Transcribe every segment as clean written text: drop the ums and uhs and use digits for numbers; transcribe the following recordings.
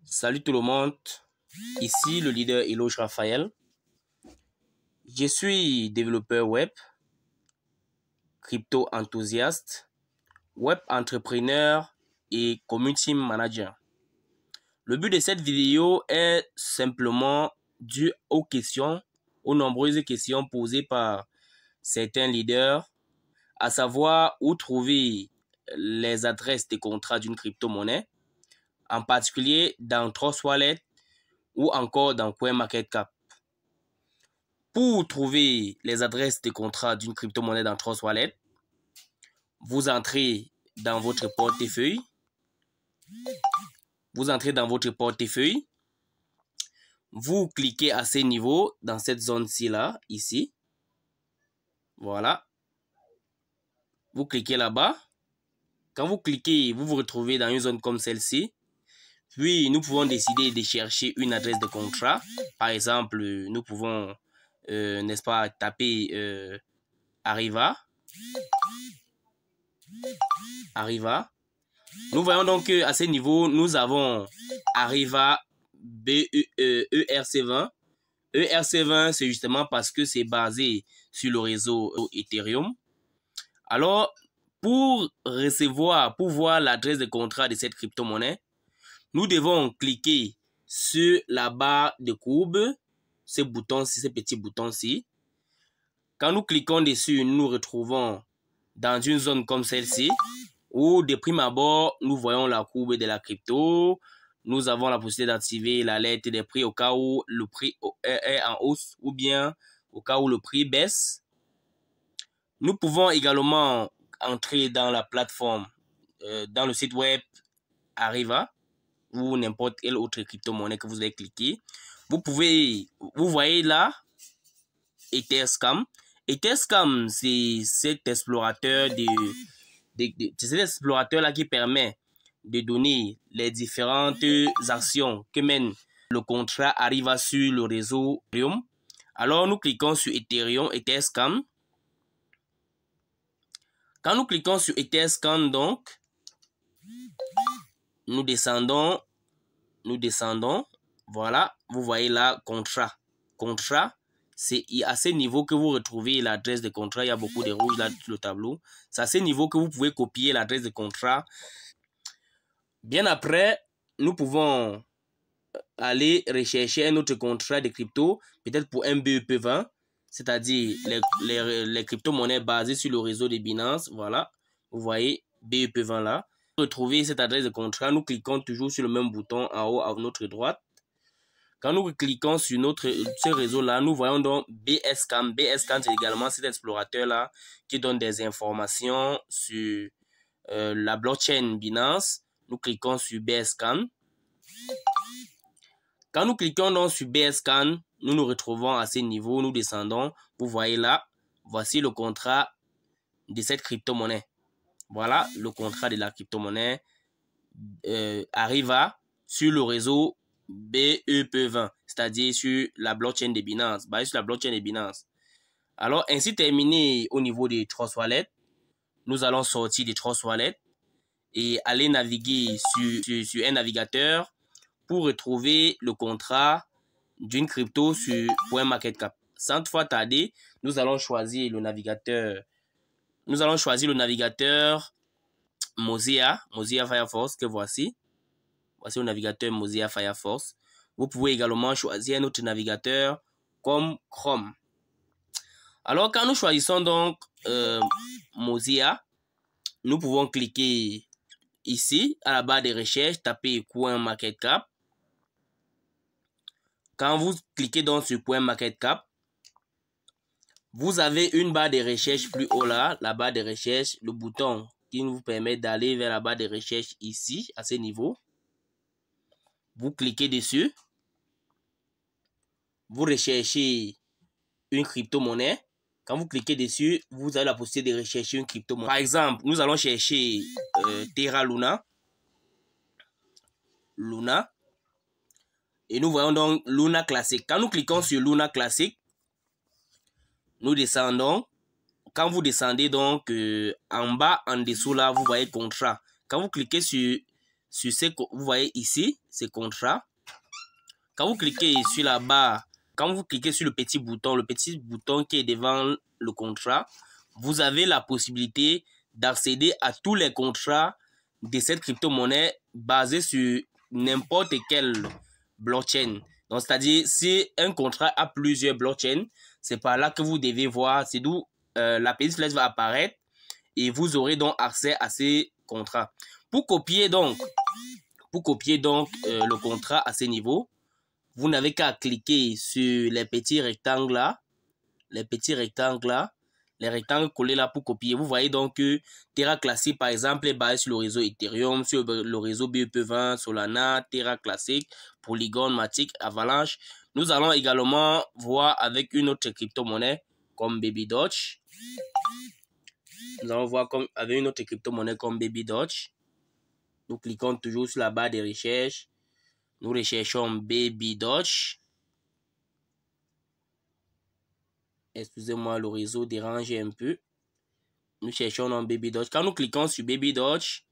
Salut tout le monde, ici le leader Eloge Raphaël. Je suis développeur web, crypto enthousiaste, web entrepreneur et community manager. Le but de cette vidéo est simplement dû aux nombreuses questions posées par certains leaders, à savoir où trouver les adresses des contrats d'une crypto-monnaie, en particulier dans Trust Wallet ou encore dans CoinMarketCap. Pour trouver les adresses des contrats d'une crypto-monnaie dans Trust Wallet, vous entrez dans votre portefeuille. Vous cliquez à ce niveau, dans cette zone-ci là, ici. Voilà. Vous cliquez là-bas. Quand vous cliquez, vous vous retrouvez dans une zone comme celle-ci. Puis, nous pouvons décider de chercher une adresse de contrat. Par exemple, nous pouvons, n'est-ce pas, taper Arriva. Nous voyons donc qu'à ce niveau, nous avons Arriva ERC20. ERC20, c'est justement parce que c'est basé sur le réseau Ethereum. Alors, pour voir l'adresse de contrat de cette crypto-monnaie, nous devons cliquer sur la barre de courbe, ce petit bouton-ci. Quand nous cliquons dessus, nous nous retrouvons dans une zone comme celle-ci, où de prime abord, nous voyons la courbe de la crypto. Nous avons la possibilité d'activer l'alerte des prix au cas où le prix est en hausse ou bien au cas où le prix baisse. Nous pouvons également entrer dans la plateforme, dans le site web Arriva ou n'importe quelle autre crypto-monnaie que vous avez cliqué. Vous voyez là, Etherscan. Etherscan, c'est cet explorateur là qui permet de donner les différentes actions que mène le contrat Arriva sur le réseau Ethereum. Alors, nous cliquons sur Etherscan. Quand nous cliquons sur Etherscan, donc, nous descendons. Voilà, vous voyez là, contrat. Contrat, c'est à ce niveau que vous retrouvez l'adresse de contrat. Il y a beaucoup de rouge là sur le tableau. C'est à ce niveau que vous pouvez copier l'adresse de contrat. Bien après, nous pouvons aller rechercher un autre contrat de crypto, peut-être pour un BEP20, c'est-à-dire les crypto-monnaies basées sur le réseau de Binance. Voilà, vous voyez BEP20 là. Pour retrouver cette adresse de contrat, nous cliquons toujours sur le même bouton en haut à notre droite. Quand nous cliquons sur ce réseau-là, nous voyons donc BSCAN. BSCAN, c'est également cet explorateur-là qui donne des informations sur la blockchain Binance. Nous cliquons sur BSCAN. Quand nous cliquons donc sur BSCAN, nous nous retrouvons à ce niveau, nous descendons. Vous voyez là, voici le contrat de cette crypto-monnaie. Voilà le contrat de la crypto-monnaie Arriva sur le réseau BEP20, c'est-à-dire sur la blockchain de Binance, basé sur la blockchain de Binance. Alors, ainsi terminé au niveau des Trust Wallet, nous allons sortir des Trust Wallet et aller naviguer sur un navigateur pour retrouver le contrat d'une crypto sur CoinMarketCap. Sans toutefois tarder, nous allons choisir le navigateur. Mozilla Firefox que voici. Voici le navigateur Mozilla Firefox. Vous pouvez également choisir un autre navigateur comme Chrome. Alors, quand nous choisissons donc Mozilla, nous pouvons cliquer ici à la barre de recherche, taper CoinMarketCap. Quand vous cliquez donc sur CoinMarketCap, vous avez une barre de recherche plus haut là, la barre de recherche, le bouton qui vous permet d'aller vers la barre de recherche ici, à ce niveau. Vous cliquez dessus. Vous recherchez une crypto-monnaie. Quand vous cliquez dessus, vous avez la possibilité de rechercher une crypto-monnaie. Par exemple, nous allons chercher Terra Luna. Et nous voyons donc Luna Classic. Quand nous cliquons sur Luna Classic, nous descendons. Quand vous descendez donc en bas, en dessous là, vous voyez contrat. Quand vous cliquez sur sur ces, vous voyez ici, ces contrats. Quand vous cliquez sur la barre, quand vous cliquez sur le petit bouton qui est devant le contrat, vous avez la possibilité d'accéder à tous les contrats de cette crypto-monnaie basée sur n'importe quelle blockchain. Donc, c'est-à-dire, si un contrat a plusieurs blockchains, c'est par là que vous devez voir, c'est d'où la petite flèche va apparaître et vous aurez donc accès à ces contrats. Pour copier donc le contrat à ce niveau, vous n'avez qu'à cliquer sur les petits rectangles là, les rectangles collés là pour copier. Vous voyez donc que Terra Classic, par exemple, est basé sur le réseau Ethereum, sur le réseau BEP20, Solana, Terra Classic, Polygon, Matic, Avalanche. Nous allons également voir avec une autre crypto-monnaie comme Baby Doge. Nous allons voir avec une autre crypto-monnaie comme Baby Doge. Nous cliquons toujours sur la barre de recherche. Nous recherchons Baby Doge. Excusez-moi, le réseau dérange un peu. Nous cherchons dans Baby Doge. Quand nous cliquons sur Baby Doge,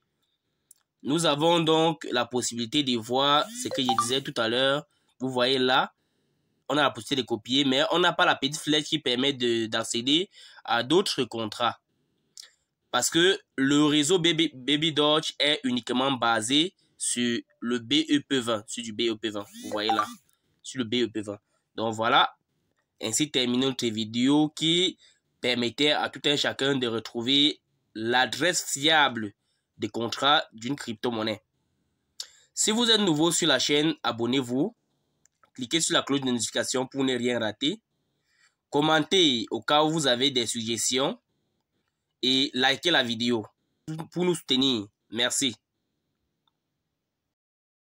nous avons donc la possibilité de voir ce que je disais tout à l'heure. Vous voyez là, on a la possibilité de copier, mais on n'a pas la petite flèche qui permet d'accéder à d'autres contrats. Parce que le réseau Baby Doge est uniquement basé sur le BEP20, sur du BEP20. Vous voyez là, sur le BEP20. Donc voilà, ainsi termine notre vidéo qui permettait à tout un chacun de retrouver l'adresse fiable des contrats d'une crypto-monnaie. Si vous êtes nouveau sur la chaîne, abonnez-vous. Cliquez sur la cloche de notification pour ne rien rater. Commentez au cas où vous avez des suggestions. Et likez la vidéo pour nous soutenir. Merci.